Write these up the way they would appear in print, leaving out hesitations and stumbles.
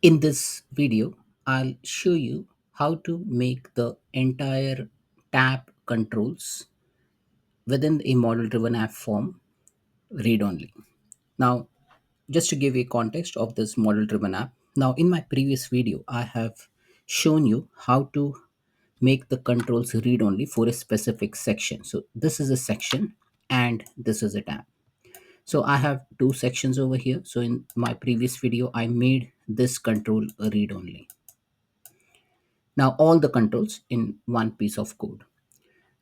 In this video, I'll show you how to make the entire tab controls within a model driven app form read only. Now, just to give you context of this model driven app, now in my previous video, I have shown you how to make the controls read only for a specific section. So, this is a section and this is a tab. So, I have two sections over here. So, in my previous video, I made this control read only. Now all the controls in one piece of code.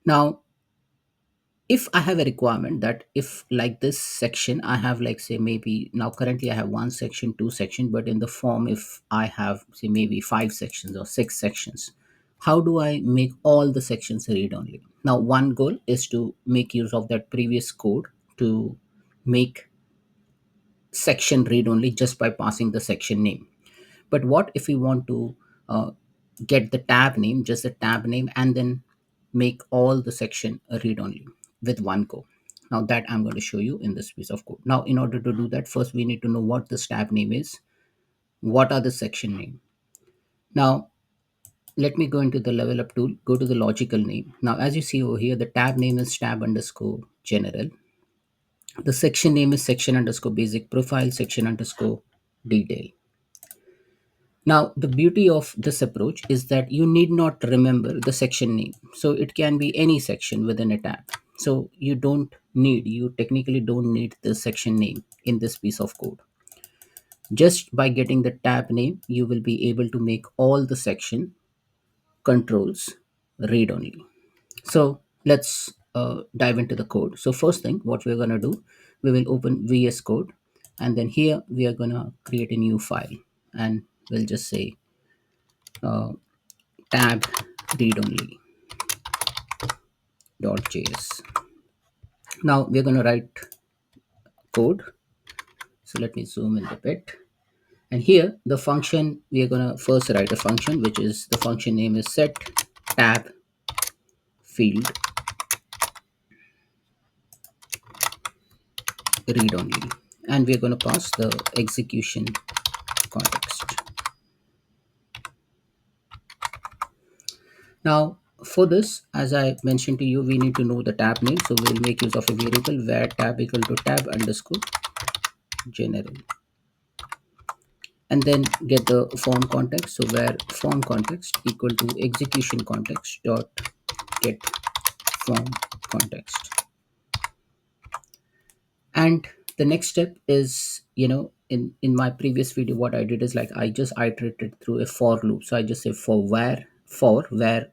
Now if I have a requirement that if like this section I have, like, say, maybe now currently I have one section, two section, but in the form if I have, say, maybe five sections or six sections, how do I make all the sections read only? Now one goal is to make use of that previous code to make section read only just by passing the section name. But what if we want to get the tab name, just the tab name, and then make all the section read only with one go? Now that I'm going to show you in this piece of code. Now in order to do that, first we need to know what this tab name is, what are the section name. Now let me go into the level up tool, go to the logical name. Now as you see over here, the tab name is tab underscore general, the section name is section underscore basic profile, section underscore detail. Now, the beauty of this approach is that you need not remember the section name. So it can be any section within a tab. So you technically don't need the section name in this piece of code. Just by getting the tab name, you will be able to make all the section controls read only. So let's dive into the code. So first thing, what we're going to do, we will open VS Code, and then here we are going to create a new file, and we'll just say tab read only .js. Now we're going to write code. So let me zoom in a bit. And here the function, we are going to first write a function, which is the function name is set tab field read only. And we're going to pass the execution context. Now for this, as I mentioned to you, we need to know the tab name. So we'll make use of a variable where tab equal to tab underscore general, and then get the form context. So where form context equal to execution context dot get form context. And the next step is, in my previous video, what I did is, like, I just iterated through a for loop. So I just say for where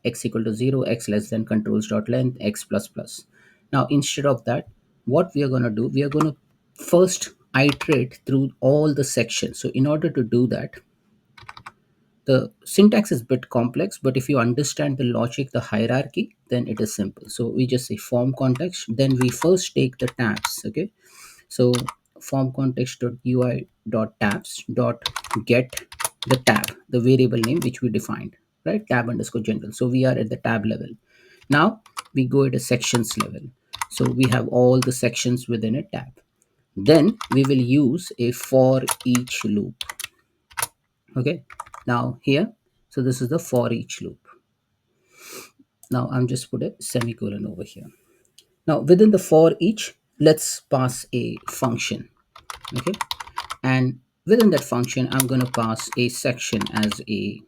x equal to 0, x less than controls dot length x plus plus. Now instead of that, what we are going to do, we are going to first iterate through all the sections. So in order to do that, the syntax is a bit complex, but if you understand the logic, the hierarchy, then it is simple. So we just say form context, then we first take the tabs. Okay, so form context dot ui dot tabs dot get the tab, the variable name which we defined, right? Tab underscore general. So we are at the tab level. Now we go at a sections level. So we have all the sections within a tab. Then we will use a for each loop. Okay, now here, so this is the for each loop. Now I'm just put a semicolon over here. Now within the for each, let's pass a function. Okay, and within that function I'm going to pass a section as a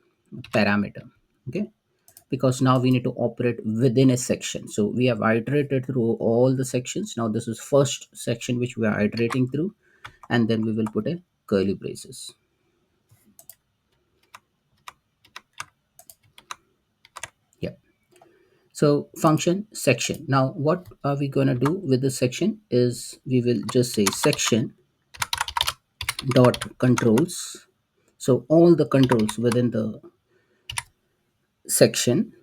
parameter. Okay, because now we need to operate within a section. So we have iterated through all the sections. Now this is first section which we are iterating through, and then we will put a curly braces. Yeah, so function section. Now what are we going to do with this section is, we will just say section dot controls. So all the controls within the section,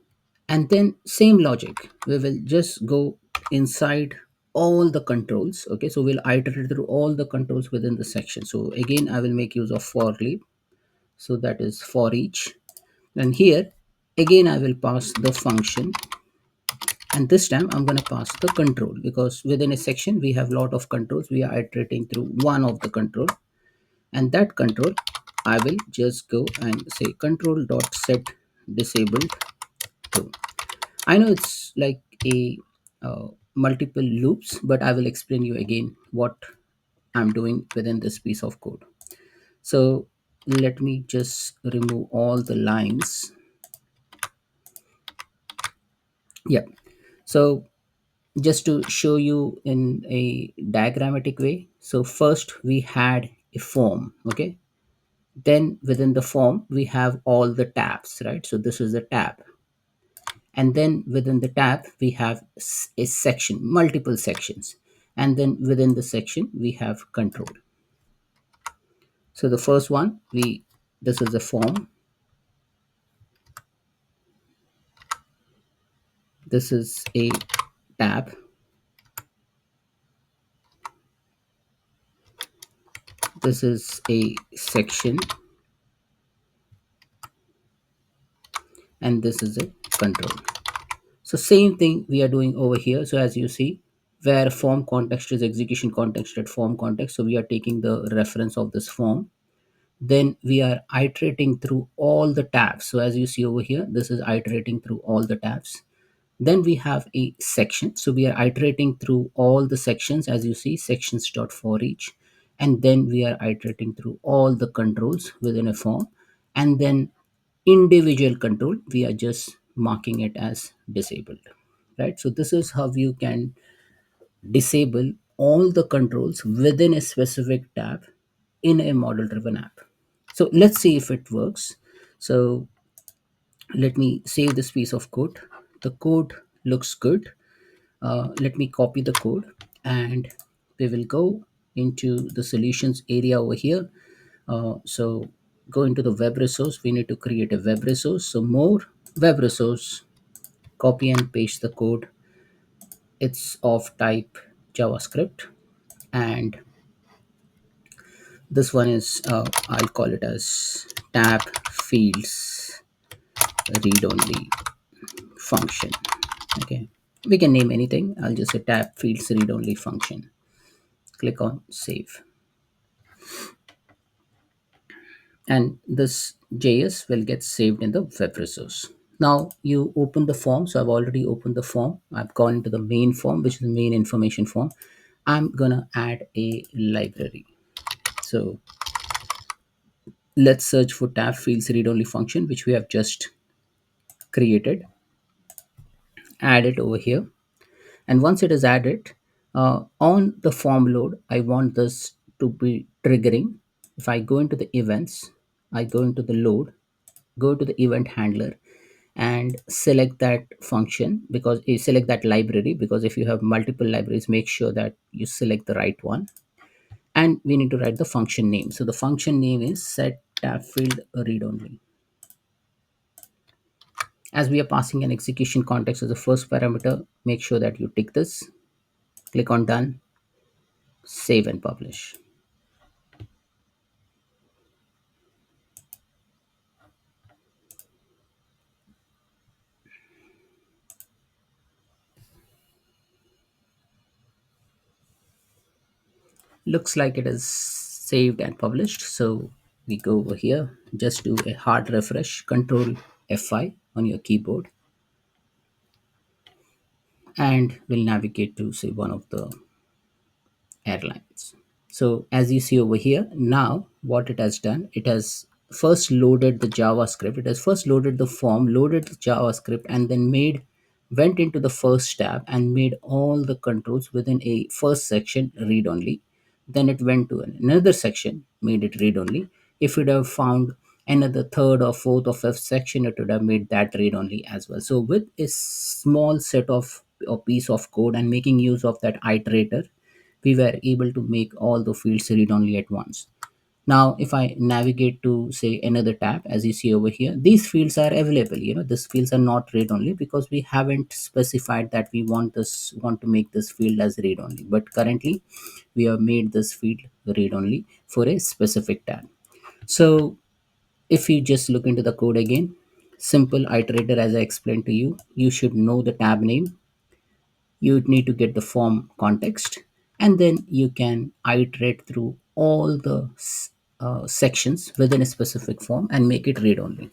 and then same logic, we will just go inside all the controls. Okay, so we'll iterate through all the controls within the section. So again I will make use of for loop, so that is for each, and here again I will pass the function, and this time I'm going to pass the control, because within a section we have lot of controls. We are iterating through one of the control, and that control I will just go and say control dot set disabled to. I know it's like a multiple loops, but I will explain you again what I'm doing within this piece of code. So let me just remove all the lines. Yeah. So just to show you in a diagrammatic way. So first we had a form, okay? Then within the form we have all the tabs, right? So this is the tab. And then within the tab we have a section, multiple sections. And then within the section we have control. So the first one, we this is the form. This is a tab. This is a section, and this is a control. So same thing we are doing over here. So as you see, where form context is execution context at form context. So we are taking the reference of this form. Then we are iterating through all the tabs. So as you see over here, this is iterating through all the tabs. Then we have a section. So we are iterating through all the sections, as you see, sections dot for each. And then we are iterating through all the controls within a form. And then individual control, we are just marking it as disabled, right? So this is how you can disable all the controls within a specific tab in a model driven app. So let's see if it works. So let me save this piece of code. The code looks good. Let me copy the code, and we will go into the solutions area over here. So go into the web resource. We need to create a web resource. So more web resource, copy and paste the code. It's of type JavaScript, and this one is I'll call it as tab fields read only function. Okay, we can name anything. I'll just say tab fields read only function. Click on save, and this JS will get saved in the web resource. Now you open the form. So I've already opened the form. I've gone into the main form, which is the main information form. I'm gonna add a library. So let's search for tab fields read only function, which we have just created. Add it over here, and once it is added, on the form load, I want this to be triggering. If I go into the events, I go into the load, go to the event handler, and select that function, because you select that library, because if you have multiple libraries, make sure that you select the right one. And we need to write the function name. So the function name is set tab field read only. As we are passing an execution context as the first parameter, make sure that you tick this, click on done, save and publish. Looks like it is saved and published. So we go over here, just do a hard refresh, control F5 on your keyboard, and we'll navigate to say one of the airlines. So as you see over here, now what it has done, it has first loaded the JavaScript. It has first loaded the form, loaded the JavaScript, and then went into the first tab and made all the controls within a first section read only. Then it went to another section, made it read only. If it have found another third or fourth or fifth section, it would have made that read only as well. So with a small set of a piece of code and making use of that iterator, we were able to make all the fields read only at once. Now if I navigate to say another tab, as you see over here, these fields are available. These fields are not read only because we haven't specified that we want to make this field as read only, but currently we have made this field read only for a specific tab. So if you just look into the code again, simple iterator, as I explained to you, you should know the tab name, you need to get the form context, and then you can iterate through all the sections within a specific form and make it read only.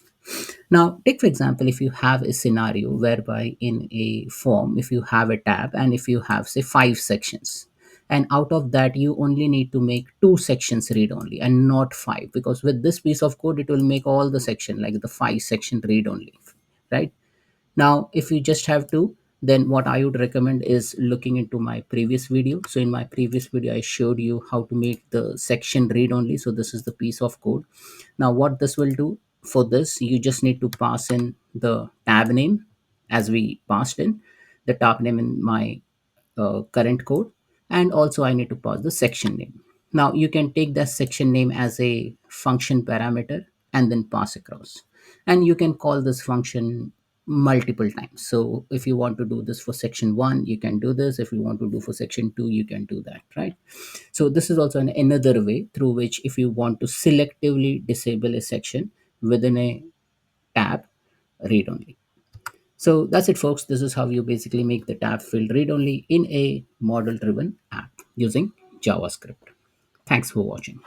Now, take for example, if you have a scenario whereby in a form, if you have a tab and if you have, say, 5 sections, and out of that, you only need to make 2 sections read only and not five, because with this piece of code, it will make all the section like the 5 section read only, right? Now, if you just have to, then what I would recommend is looking into my previous video. So in my previous video, I showed you how to make the section read only. So this is the piece of code. Now what this will do, for this, you just need to pass in the tab name as we passed in the tab name in my current code, and also I need to pass the section name. Now you can take that section name as a function parameter and then pass across, and you can call this function multiple times. So if you want to do this for section 1, you can do this. If you want to do for section 2, you can do that, right? So this is also another way through which, if you want to selectively disable a section within a tab, read only. So that's it, folks. This is how you basically make the tab field read only in a model driven app using JavaScript. Thanks for watching.